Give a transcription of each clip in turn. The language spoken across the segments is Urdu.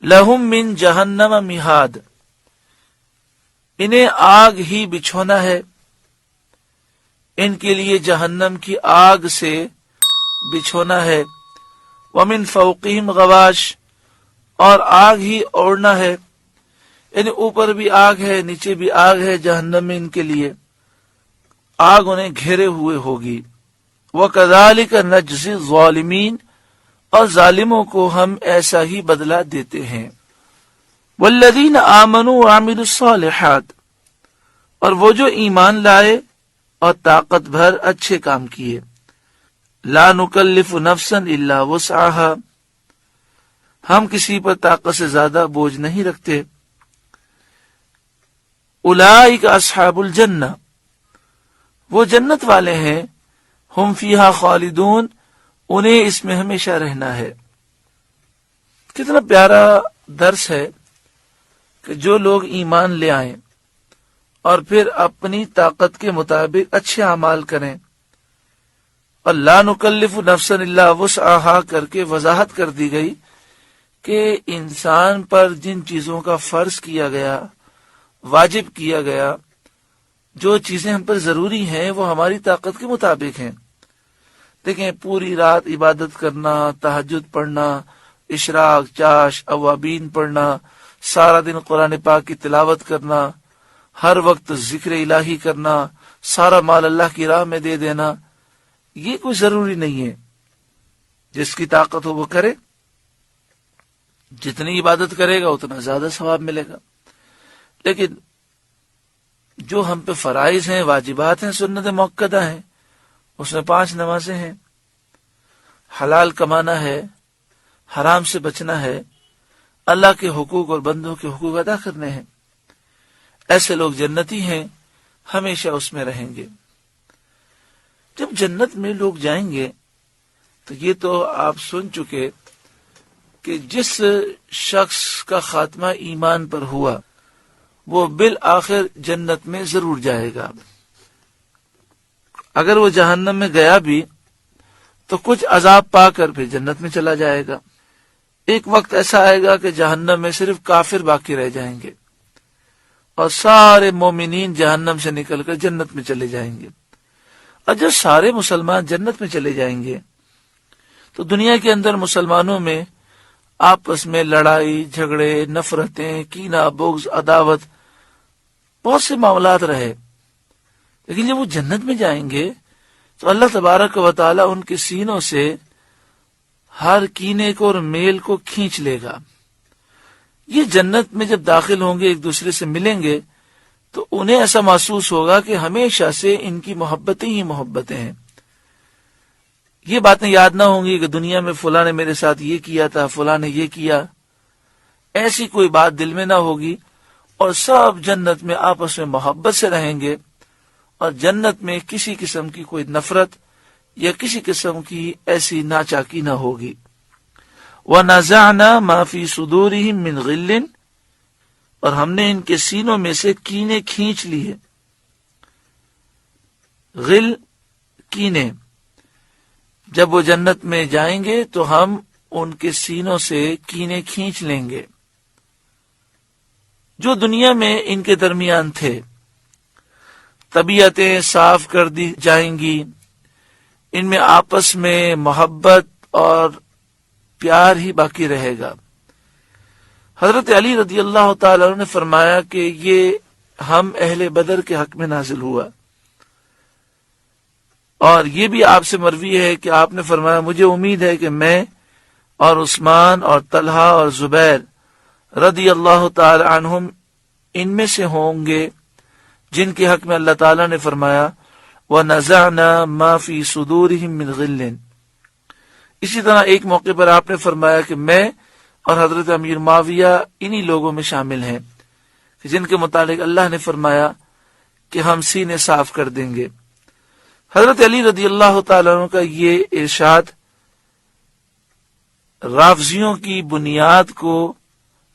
لہم من جہنم مہاد، انہیں آگ ہی بچھونا ہے، ان کے لیے جہنم کی آگ سے بچھونا ہے، ومن فوقہم غواش، اور آگ ہی اوڑھنا ہے، یعنی اوپر بھی آگ ہے نیچے بھی آگ ہے جہنم میں ان کے لیے، آگ انہیں گھیرے ہوئے ہوگی۔ وَكَذَلِكَ نَجْزِي الظَّالِمِينَ، اور ظالموں کو ہم ایسا ہی بدلہ دیتے ہیں۔ وَالَّذِينَ آمَنُوا وَعَمِلُوا الصَّالِحَاتِ، اور وہ جو ایمان لائے اور طاقت بھر اچھے کام کیے۔ لا نکلف نفسا الا وسعها، ہم کسی پر طاقت سے زیادہ بوجھ نہیں رکھتے۔ اولئک اصحاب الجنہ، وہ جنت والے ہیں، ہم فیہا خالدون، انہیں اس میں ہمیشہ رہنا ہے۔ کتنا پیارا درس ہے کہ جو لوگ ایمان لے آئیں اور پھر اپنی طاقت کے مطابق اچھے اعمال کریں، اور لا نکلف نفسا الا وسعها کر کے وضاحت کر دی گئی کہ انسان پر جن چیزوں کا فرض کیا گیا، واجب کیا گیا، جو چیزیں ہم پر ضروری ہیں وہ ہماری طاقت کے مطابق ہیں۔ دیکھیں، پوری رات عبادت کرنا، تہجد پڑھنا، اشراق، چاش، اوابین پڑھنا، سارا دن قرآن پاک کی تلاوت کرنا، ہر وقت ذکر الہی کرنا، سارا مال اللہ کی راہ میں دے دینا، یہ کوئی ضروری نہیں ہے۔ جس کی طاقت ہو وہ کرے، جتنی عبادت کرے گا اتنا زیادہ ثواب ملے گا۔ لیکن جو ہم پہ فرائض ہیں، واجبات ہیں، سنت موقدہ ہیں، اس میں 5 نمازیں ہیں، حلال کمانا ہے، حرام سے بچنا ہے، اللہ کے حقوق اور بندوں کے حقوق ادا کرنے ہیں، ایسے لوگ جنتی ہیں، ہمیشہ اس میں رہیں گے۔ جب جنت میں لوگ جائیں گے تو یہ تو آپ سن چکے کہ جس شخص کا خاتمہ ایمان پر ہوا وہ بالآخر جنت میں ضرور جائے گا۔ اگر وہ جہنم میں گیا بھی تو کچھ عذاب پا کر پھر جنت میں چلا جائے گا۔ ایک وقت ایسا آئے گا کہ جہنم میں صرف کافر باقی رہ جائیں گے اور سارے مومنین جہنم سے نکل کر جنت میں چلے جائیں گے۔ اور جب سارے مسلمان جنت میں چلے جائیں گے تو دنیا کے اندر مسلمانوں میں آپس میں لڑائی جھگڑے، نفرتیں، کینہ، بغض، عداوت، بہت سے معاملات رہے۔ لیکن جب وہ جنت میں جائیں گے تو اللہ تبارک و تعالی ان کے سینوں سے ہر کینے کو اور میل کو کھینچ لے گا۔ یہ جنت میں جب داخل ہوں گے، ایک دوسرے سے ملیں گے تو انہیں ایسا محسوس ہوگا کہ ہمیشہ سے ان کی محبتیں ہی محبتیں ہیں۔ یہ باتیں یاد نہ ہوں گی کہ دنیا میں فلاں نے میرے ساتھ یہ کیا تھا، فلاں نے یہ کیا، ایسی کوئی بات دل میں نہ ہوگی، اور سب جنت میں آپس میں محبت سے رہیں گے، اور جنت میں کسی قسم کی کوئی نفرت یا کسی قسم کی ایسی ناچاکی نہ ہوگی۔ وَنَزَعْنَا مَا فِي صُدُورِهِم مِّن غِلٍّ، اور ہم نے ان کے سینوں میں سے کینے کھینچ لیے۔ غل، کینے، جب وہ جنت میں جائیں گے تو ہم ان کے سینوں سے کینے کھینچ لیں گے جو دنیا میں ان کے درمیان تھے۔ طبیعتیں صاف کر دی جائیں گی، ان میں آپس میں محبت اور پیار ہی باقی رہے گا۔ حضرت علی رضی اللہ تعالی عنہ نے فرمایا کہ یہ ہم اہل بدر کے حق میں نازل ہوا، اور یہ بھی آپ سے مروی ہے کہ آپ نے فرمایا مجھے امید ہے کہ میں اور عثمان اور طلحہ اور زبیر رضی اللہ تعالی عنہم ان میں سے ہوں گے جن کے حق میں اللہ تعالیٰ نے فرمایا وَنَزَعْنَا مَا فِي صُدُورِهِم مِّن غِلٍّ۔ اسی طرح ایک موقع پر آپ نے فرمایا کہ میں اور حضرت امیر معاویہ انہی لوگوں میں شامل ہیں جن کے متعلق اللہ نے فرمایا کہ ہم سینے صاف کر دیں گے۔ حضرت علی رضی اللہ تعالیٰ عنہ کا یہ ارشاد رافضیوں کی بنیاد کو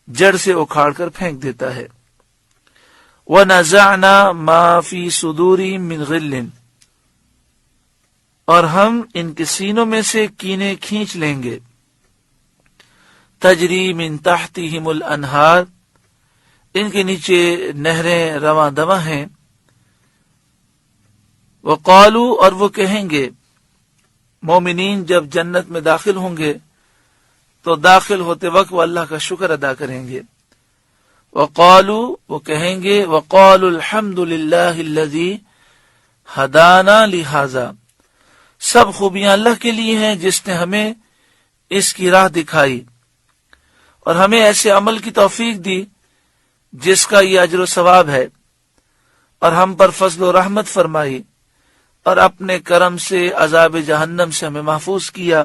جڑ سے اکھاڑ کر پھینک دیتا ہے۔ وَنَزَعْنَا مَا فِي صُدُورِهِم مِّن غِلٍّ، اور ہم ان کے سینوں میں سے کینے کھینچ لیں گے۔ تجری من تحتہم الانہار، ان کے نیچے نہریں رواں دواں ہیں. وقالو، اور وہ کہیں گے، مومنین جب جنت میں داخل ہوں گے تو داخل ہوتے وقت وہ اللہ کا شکر ادا کریں گے. وقالو، وہ کہیں گے، وقالوا الحمد للہ الذی ہدانا لہذا، سب خوبیاں اللہ کے لیے ہیں جس نے ہمیں اس کی راہ دکھائی اور ہمیں ایسے عمل کی توفیق دی جس کا یہ اجر و ثواب ہے، اور ہم پر فضل و رحمت فرمائی اور اپنے کرم سے عذاب جہنم سے ہمیں محفوظ کیا،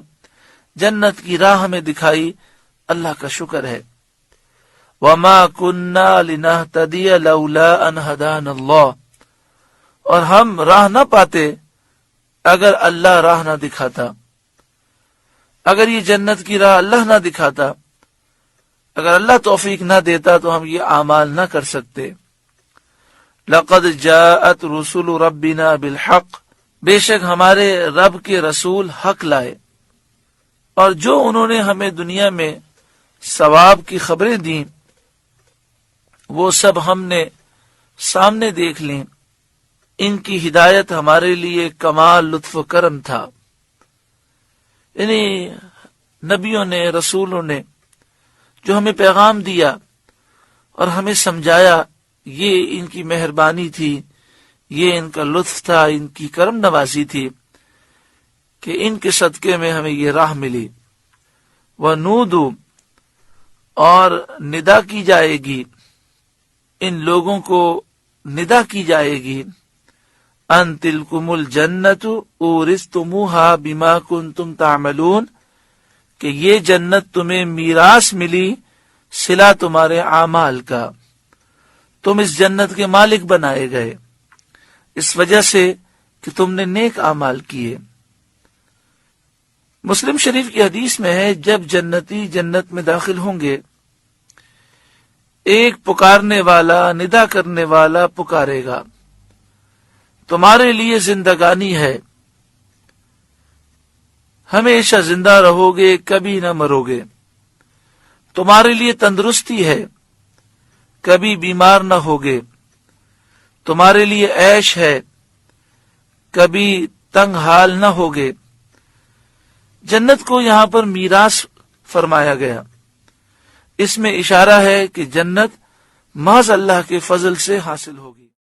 جنت کی راہ ہمیں دکھائی، اللہ کا شکر ہے. وَمَا كُنَّا لِنَهْتَدِيَ لَوْلَا أَنْ هَدَانَ اللَّهُ، اور ہم راہ نہ پاتے اگر اللہ راہ نہ دکھاتا، اگر یہ جنت کی راہ اللہ نہ دکھاتا، اگر اللہ توفیق نہ دیتا تو ہم یہ اعمال نہ کر سکتے. لَقَدْ جَاءَتْ رُسُلُ رَبِّنَا بِالْحَقِّ، بے شک ہمارے رب کے رسول حق لائے، اور جو انہوں نے ہمیں دنیا میں ثواب کی خبریں دیں وہ سب ہم نے سامنے دیکھ لیں. ان کی ہدایت ہمارے لیے کمال لطف و کرم تھا. یعنی نبیوں نے، رسولوں نے جو ہمیں پیغام دیا اور ہمیں سمجھایا، یہ ان کی مہربانی تھی، یہ ان کا لطف تھا، ان کی کرم نوازی تھی کہ ان کے صدقے میں ہمیں یہ راہ ملی. وَنُودُ، اور ندا کی جائے گی، ان لوگوں کو ندا کی جائے گی، ان تلکم الجنت اورثتموها بما کنتم تعملون، کہ یہ جنت تمہیں میراث ملی صلہ تمہارے اعمال کا، تم اس جنت کے مالک بنائے گئے اس وجہ سے کہ تم نے نیک اعمال کیے. مسلم شریف کی حدیث میں ہے، جب جنتی جنت میں داخل ہوں گے ایک پکارنے والا، ندا کرنے والا پکارے گا، تمہارے لیے زندگانی ہے، ہمیشہ زندہ رہو گے، کبھی نہ مرو گے. تمہارے لیے تندرستی ہے، کبھی بیمار نہ ہوگے. تمہارے لیے عیش ہے، کبھی تنگ حال نہ ہوگے. جنت کو یہاں پر میراث فرمایا گیا. اس میں اشارہ ہے کہ جنت محض اللہ کے فضل سے حاصل ہوگی.